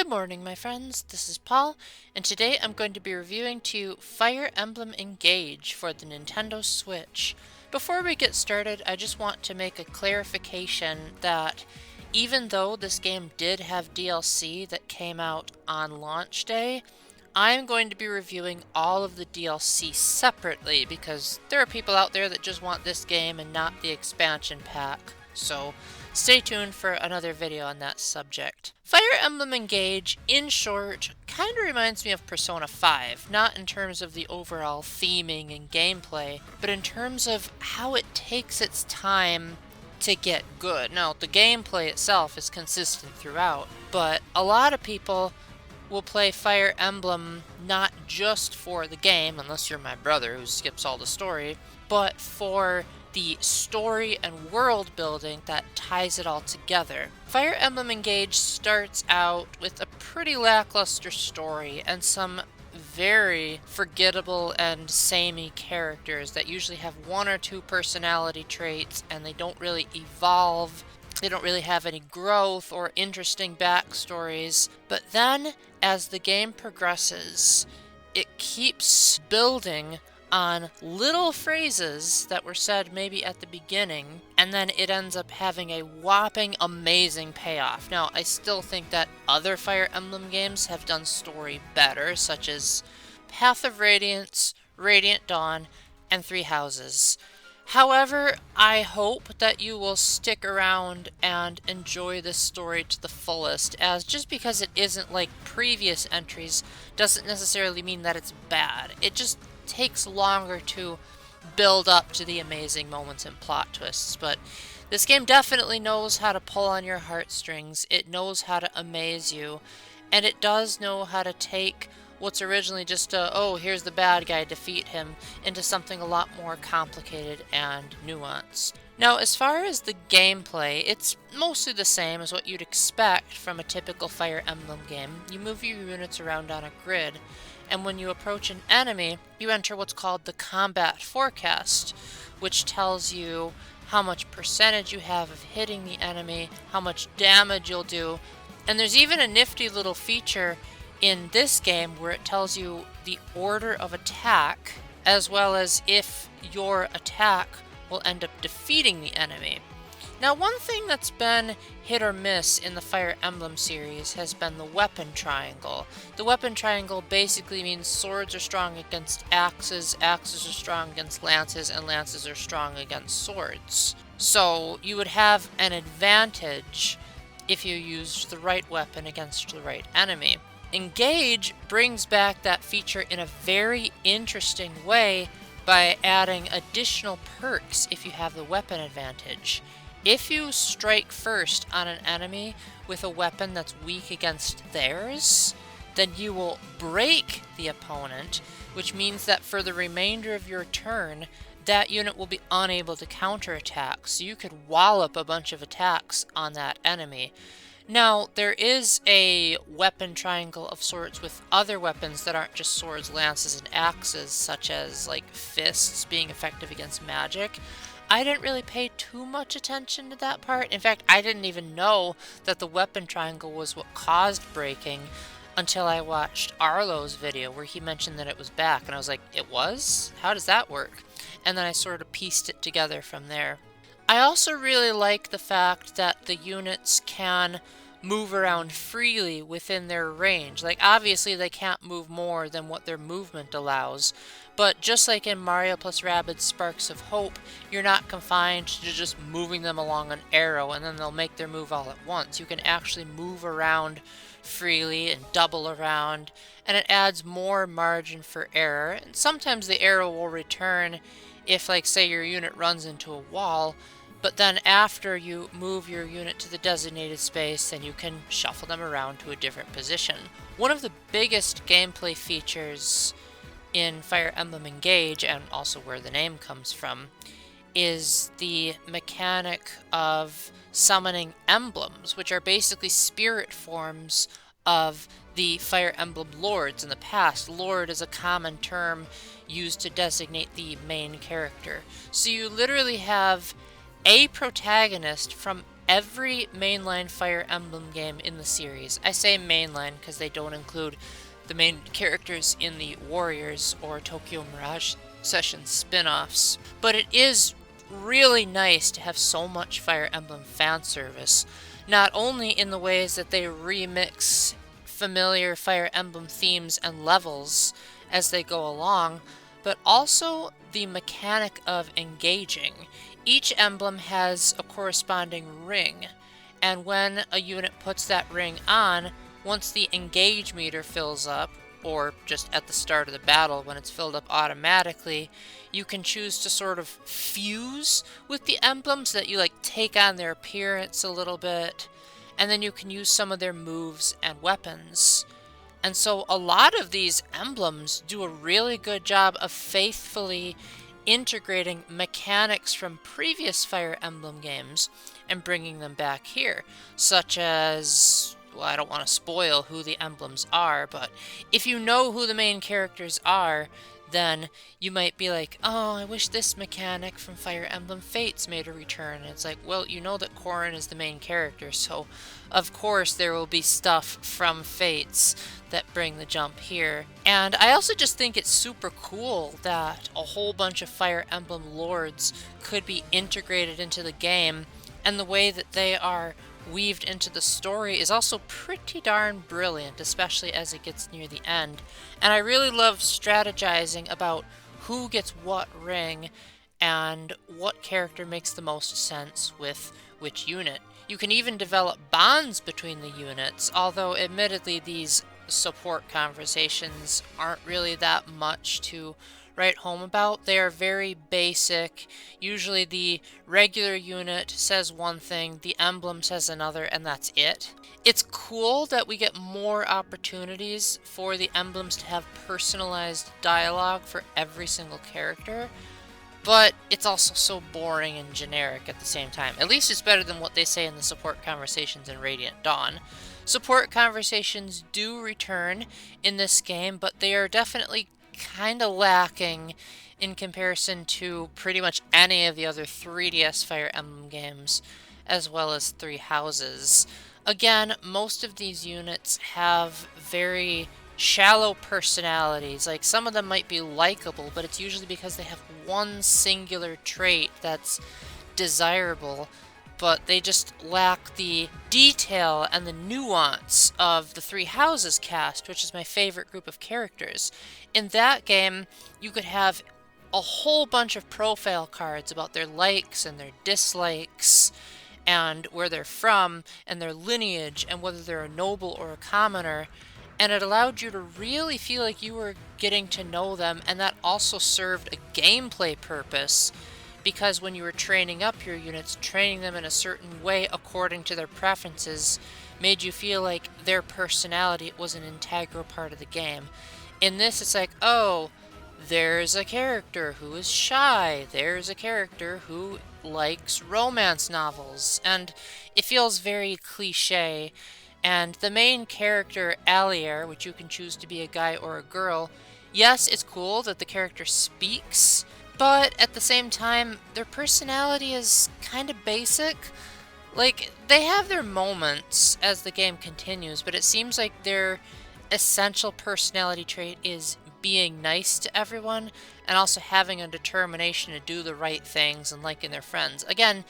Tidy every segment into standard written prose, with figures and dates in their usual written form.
Good morning, my friends. This is Paul, and today I'm going to be reviewing to you Fire Emblem Engage for the Nintendo Switch. Before we get started, I just want to make a clarification that even though this game did have DLC that came out on launch day, I'm going to be reviewing all of the DLC separately because there are people out there that just want this game and not the expansion pack. So stay tuned for another video on that subject. Fire Emblem Engage, in short, kind of reminds me of Persona 5, not in terms of the overall theming and gameplay, but in terms of how it takes its time to get good. Now, the gameplay itself is consistent throughout, but a lot of people will play Fire Emblem not just for the game, unless you're my brother who skips all the story, but for the story and world building that ties it all together. Fire Emblem Engage starts out with a pretty lackluster story and some very forgettable and samey characters that usually have one or two personality traits and they don't really evolve. They don't really have any growth or interesting backstories. But then, as the game progresses, it keeps building on little phrases that were said maybe at the beginning, and then it ends up having a whopping amazing payoff. Now, I still think that other Fire Emblem games have done story better, such as Path of Radiance, Radiant Dawn, and Three Houses. However, I hope that you will stick around and enjoy this story to the fullest, as just because it isn't like previous entries doesn't necessarily mean that it's bad. It just takes longer to build up to the amazing moments and plot twists, but this game definitely knows how to pull on your heartstrings. It knows how to amaze you, and it does know how to take what's originally just a, oh, here's the bad guy, defeat him, into something a lot more complicated and nuanced. Now, as far as the gameplay, it's mostly the same as what you'd expect from a typical Fire Emblem game. You move your units around on a grid, and when you approach an enemy, you enter what's called the combat forecast, which tells you how much percentage you have of hitting the enemy, how much damage you'll do, and there's even a nifty little feature in this game where it tells you the order of attack, as well as if your attack will end up defeating the enemy. Now, one thing that's been hit or miss in the Fire Emblem series has been the weapon triangle. The weapon triangle basically means swords are strong against axes, axes are strong against lances, and lances are strong against swords. So you would have an advantage if you used the right weapon against the right enemy. Engage brings back that feature in a very interesting way by adding additional perks if you have the weapon advantage. If you strike first on an enemy with a weapon that's weak against theirs, then you will break the opponent, which means that for the remainder of your turn, that unit will be unable to counterattack, so you could wallop a bunch of attacks on that enemy. Now, there is a weapon triangle of sorts with other weapons that aren't just swords, lances, and axes, such as, like, fists being effective against magic. I didn't really pay too much attention to that part. In fact, I didn't even know that the weapon triangle was what caused breaking until I watched Arlo's video where he mentioned that it was back, and I was like, it was? How does that work? And then I sort of pieced it together from there. I also really like the fact that the units can move around freely within their range. Like, obviously they can't move more than what their movement allows, but just like in Mario plus Rabbids Sparks of Hope, you're not confined to just moving them along an arrow and then they'll make their move all at once. You can actually move around freely and double around, and it adds more margin for error. And sometimes the arrow will return if, like, say your unit runs into a wall, but then after you move your unit to the designated space, then you can shuffle them around to a different position. One of the biggest gameplay features in Fire Emblem Engage, and also where the name comes from, is the mechanic of summoning emblems, which are basically spirit forms of the Fire Emblem lords. In the past, lord is a common term used to designate the main character. So you literally have a protagonist from every mainline Fire Emblem game in the series. I say mainline because they don't include the main characters in the Warriors or Tokyo Mirage Sessions spin-offs. But it is really nice to have so much Fire Emblem fan service, not only in the ways that they remix familiar Fire Emblem themes and levels as they go along, but also the mechanic of engaging. Each emblem has a corresponding ring, and when a unit puts that ring on, once the engage meter fills up, or just at the start of the battle when it's filled up automatically, you can choose to sort of fuse with the emblems so that you like take on their appearance a little bit, and then you can use some of their moves and weapons. And so a lot of these emblems do a really good job of faithfully integrating mechanics from previous Fire Emblem games and bringing them back here, such as, well, I don't want to spoil who the emblems are, but if you know who the main characters are, then you might be like, oh, I wish this mechanic from Fire Emblem Fates made a return. And it's like, well, you know that Corrin is the main character, so of course there will be stuff from Fates that bring the jump here. And I also just think it's super cool that a whole bunch of Fire Emblem lords could be integrated into the game, and the way that they are weaved into the story is also pretty darn brilliant, especially as it gets near the end. And I really love strategizing about who gets what ring and what character makes the most sense with which unit. You can even develop bonds between the units, although admittedly these support conversations aren't really that much to write home about. They are very basic. Usually the regular unit says one thing, the emblem says another, and that's it. It's cool that we get more opportunities for the emblems to have personalized dialogue for every single character, but it's also so boring and generic at the same time. At least it's better than what they say in the support conversations in Radiant Dawn. Support conversations do return in this game, but they are definitely kind of lacking in comparison to pretty much any of the other 3DS Fire Emblem games, as well as Three Houses. Again, most of these units have very shallow personalities. Like, some of them might be likable, but it's usually because they have one singular trait that's desirable, but they just lack the detail and the nuance of the Three Houses cast, which is my favorite group of characters. In that game, you could have a whole bunch of profile cards about their likes and their dislikes, and where they're from, and their lineage, and whether they're a noble or a commoner, and it allowed you to really feel like you were getting to know them, and that also served a gameplay purpose, because when you were training up your units, training them in a certain way according to their preferences made you feel like their personality was an integral part of the game. In this, it's like, oh, there's a character who is shy, there's a character who likes romance novels, and it feels very cliche. And the main character, Allier, which you can choose to be a guy or a girl, yes, it's cool that the character speaks, but at the same time, their personality is kind of basic. Like, they have their moments as the game continues, but it seems like their essential personality trait is being nice to everyone, and also having a determination to do the right things and liking their friends. Again,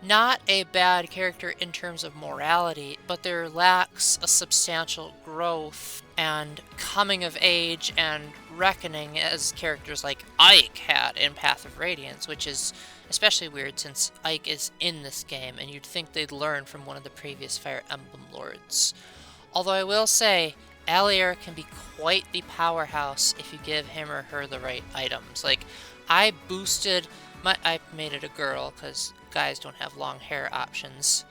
not a bad character in terms of morality, but there lacks a substantial growth and coming of age and reckoning as characters like Ike had in Path of Radiance, which is especially weird since Ike is in this game, and you'd think they'd learn from one of the previous Fire Emblem lords. Although I will say, Allier can be quite the powerhouse if you give him or her the right items. Like, I made it a girl because guys don't have long hair options.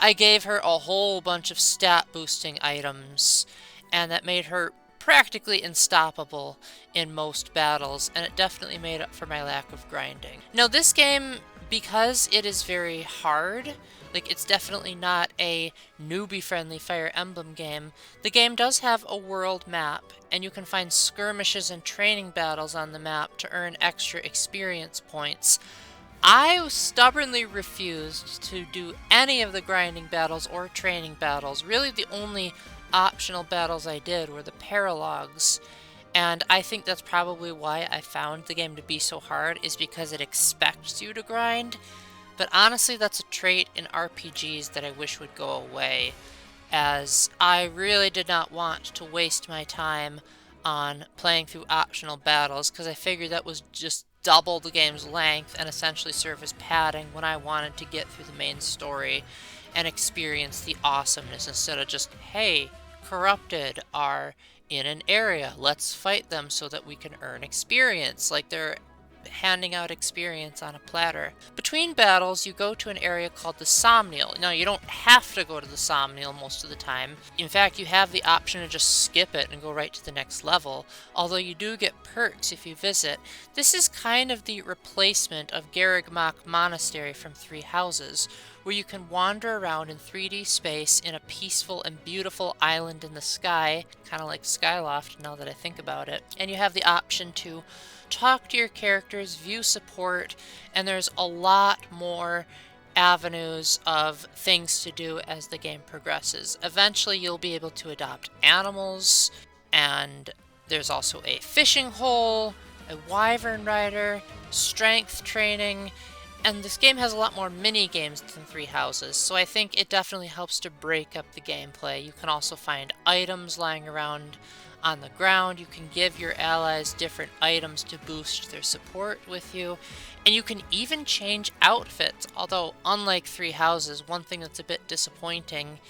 I gave her a whole bunch of stat boosting items, and that made her practically unstoppable in most battles, and it definitely made up for my lack of grinding. Now this game, because it is very hard, like, it's definitely not a newbie-friendly Fire Emblem game, the game does have a world map, and you can find skirmishes and training battles on the map to earn extra experience points. I stubbornly refused to do any of the grinding battles or training battles. Really, the only optional battles I did were the paralogs. And I think that's probably why I found the game to be so hard, is because it expects you to grind. But honestly, that's a trait in RPGs that I wish would go away, as I really did not want to waste my time on playing through optional battles, because I figured that was just double the game's length and essentially serve as padding when I wanted to get through the main story and experience the awesomeness instead of just, hey, corrupted are in an area, let's fight them so that we can earn experience, like they're handing out experience on a platter. Between battles, you go to an area called the Somnial. Now, you don't have to go to the Somnial most of the time. In fact, you have the option to just skip it and go right to the next level, although you do get perks if you visit. This is kind of the replacement of Garrigmach Monastery from Three Houses, where you can wander around in 3D space in a peaceful and beautiful island in the sky, kind of like Skyloft now that I think about it. And you have the option to talk to your characters, view support, and there's a lot more avenues of things to do as the game progresses. Eventually you'll be able to adopt animals, and there's also a fishing hole, a wyvern rider, strength training, and this game has a lot more mini games than Three Houses, so I think it definitely helps to break up the gameplay. You can also find items lying around on the ground. You can give your allies different items to boost their support with you, and you can even change outfits, although unlike Three Houses, one thing that's a bit disappointing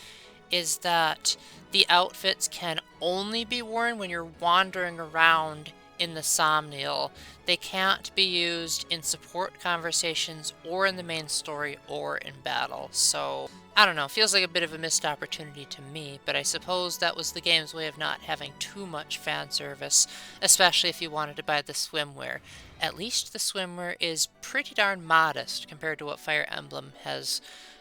is that the outfits can only be worn when you're wandering around in the Somnial. They can't be used in support conversations or in the main story or in battle. So, I don't know, feels like a bit of a missed opportunity to me, but I suppose that was the game's way of not having too much fan service, especially if you wanted to buy the swimwear. At least the swimwear is pretty darn modest compared to what Fire Emblem has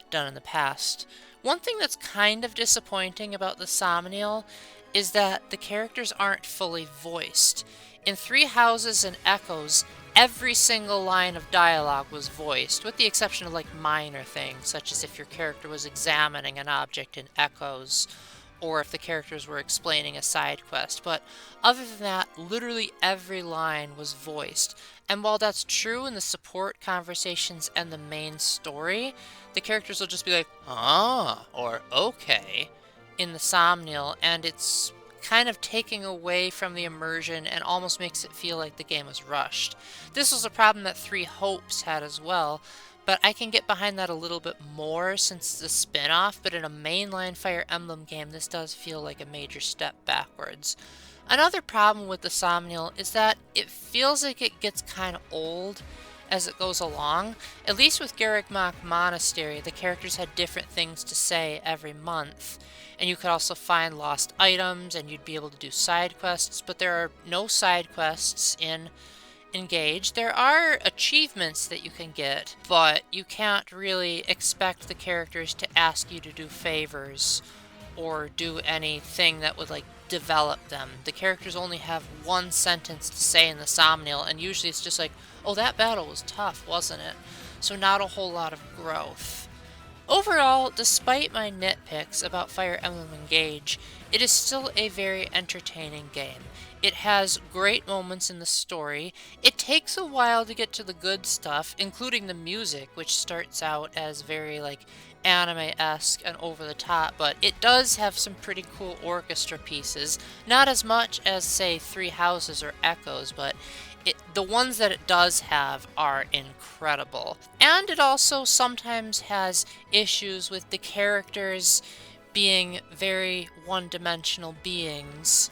done in the past. One thing that's kind of disappointing about the Somnial is that the characters aren't fully voiced. In Three Houses and Echoes, every single line of dialogue was voiced, with the exception of like minor things, such as if your character was examining an object in Echoes, or if the characters were explaining a side quest. But other than that, literally every line was voiced. And while that's true in the support conversations and the main story, the characters will just be like, ah, or okay, in the Somnial, and it's kind of taking away from the immersion and almost makes it feel like the game was rushed. This was a problem that Three Hopes had as well, but I can get behind that a little bit more since it's a spin-off, but in a mainline Fire Emblem game, this does feel like a major step backwards. Another problem with the Somnial is that it feels like it gets kind of old as it goes along. At least with Garrigmach Monastery, the characters had different things to say every month, and you could also find lost items, and you'd be able to do side quests, but there are no side quests in Engage. There are achievements that you can get, but you can't really expect the characters to ask you to do favors or do anything that would like develop them. The characters only have one sentence to say in the Somnial, and usually it's just like, oh, that battle was tough, wasn't it? So not a whole lot of growth. Overall, despite my nitpicks about Fire Emblem Engage, it is still a very entertaining game. It has great moments in the story. It takes a while to get to the good stuff, including the music, which starts out as very like anime-esque and over the top, but it does have some pretty cool orchestra pieces. Not as much as, say, Three Houses or Echoes, but the ones that it does have are incredible. And it also sometimes has issues with the characters being very one-dimensional beings,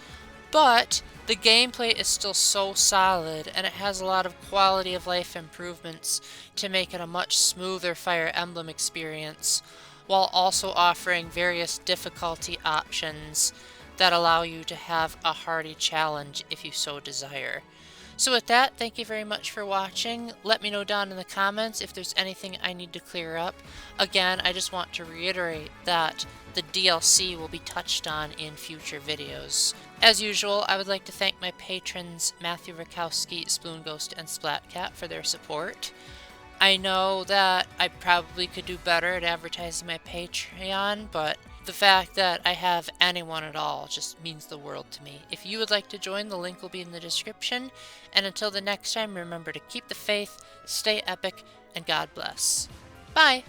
but the gameplay is still so solid, and it has a lot of quality of life improvements to make it a much smoother Fire Emblem experience, while also offering various difficulty options that allow you to have a hearty challenge if you so desire. So with that, thank you very much for watching. Let me know down in the comments if there's anything I need to clear up. Again, I just want to reiterate that the DLC will be touched on in future videos. As usual, I would like to thank my patrons Matthew Rakowski, Spoonghost, and Splatcat for their support. I know that I probably could do better at advertising my Patreon, but the fact that I have anyone at all just means the world to me. If you would like to join, the link will be in the description. And until the next time, remember to keep the faith, stay epic, and God bless. Bye!